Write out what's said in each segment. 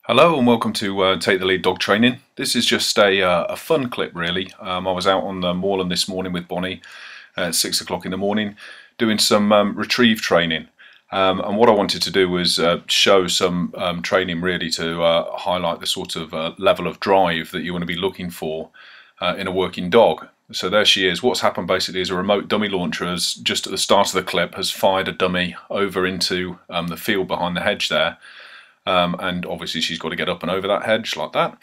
Hello and welcome to Take the Lead Dog Training. This is just a fun clip really. I was out on the moorland this morning with Bonnie at 6 o'clock in the morning doing some retrieve training. And what I wanted to do was show some training really to highlight the sort of level of drive that you want to be looking for in a working dog. So there she is. What's happened basically is a remote dummy launcher has, just at the start of the clip, has fired a dummy over into the field behind the hedge there. And obviously she's got to get up and over that hedge like that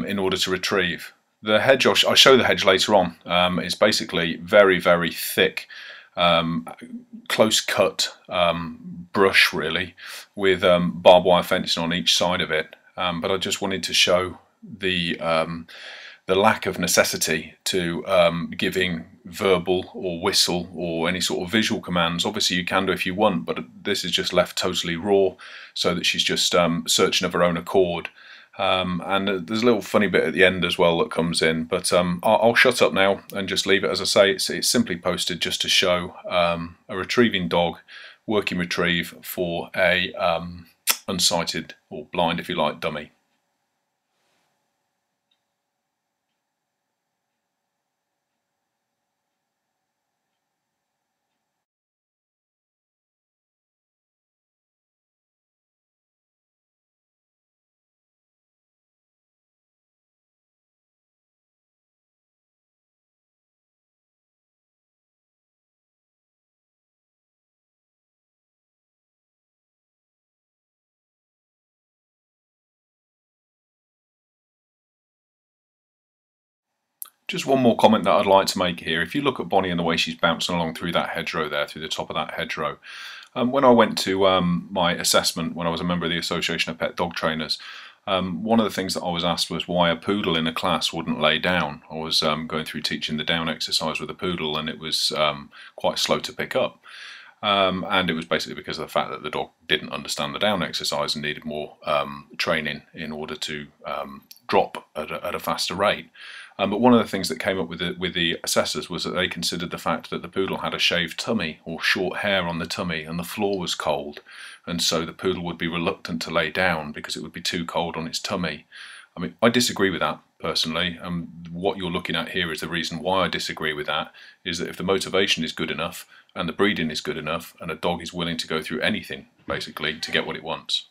in order to retrieve. The hedge, I'll show the hedge later on, is basically very, very thick, close cut brush really, with barbed wire fencing on each side of it. But I just wanted to show the lack of necessity to giving verbal or whistle or any sort of visual commands. Obviously you can do if you want, but this is just left totally raw so that she's just searching of her own accord. And there's a little funny bit at the end as well that comes in, but I'll shut up now and just leave it. As I say, it's simply posted just to show a retrieving dog working retrieve for a unsighted or blind, if you like, dummy. Just one more comment that I'd like to make here. If you look at Bonnie and the way she's bouncing along through that hedgerow there, through the top of that hedgerow. When I went to my assessment, when I was a member of the Association of Pet Dog Trainers, one of the things that I was asked was why a poodle in a class wouldn't lay down. I was going through teaching the down exercise with a poodle, and it was quite slow to pick up. And it was basically because of the fact that the dog didn't understand the down exercise and needed more training in order to drop at a faster rate. But one of the things that came up with the assessors was that they considered the fact that the poodle had a shaved tummy or short hair on the tummy and the floor was cold, and so the poodle would be reluctant to lay down because it would be too cold on its tummy. I mean, I disagree with that personally, and what you're looking at here is the reason why I disagree with that, is that if the motivation is good enough and the breeding is good enough and a dog is willing to go through anything basically to get what it wants.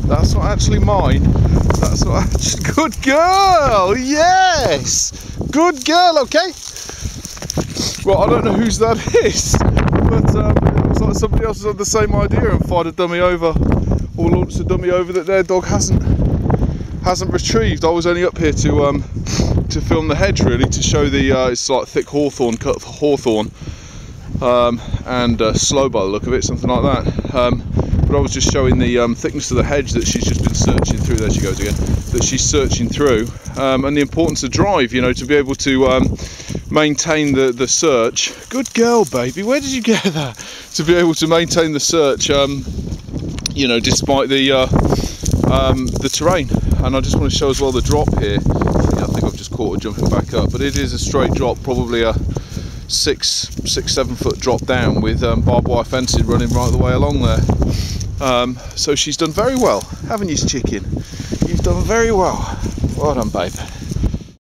That's not actually mine. That's not actually. Good girl! Yes! Good girl, okay? Well, I don't know whose that is, but it looks like somebody else has had the same idea and fired a dummy over, or launched a dummy over that their dog hasn't retrieved. I was only up here to film the hedge really, to show the it's like thick hawthorn, cut hawthorn, and slow by the look of it, something like that. But I was just showing the thickness of the hedge that she's just been searching through. There she goes again. That she's searching through, and the importance of drive. You know, to be able to maintain the search. Good girl, baby. Where did you get that? To be able to maintain the search, you know, despite the terrain. And I just want to show as well the drop here. I think I've just caught her jumping back up, but it is a straight drop, probably a 7 foot drop down with barbed wire fencing running right the way along there. So she's done very well, haven't you, chicken? You've done very well. Well done, babe.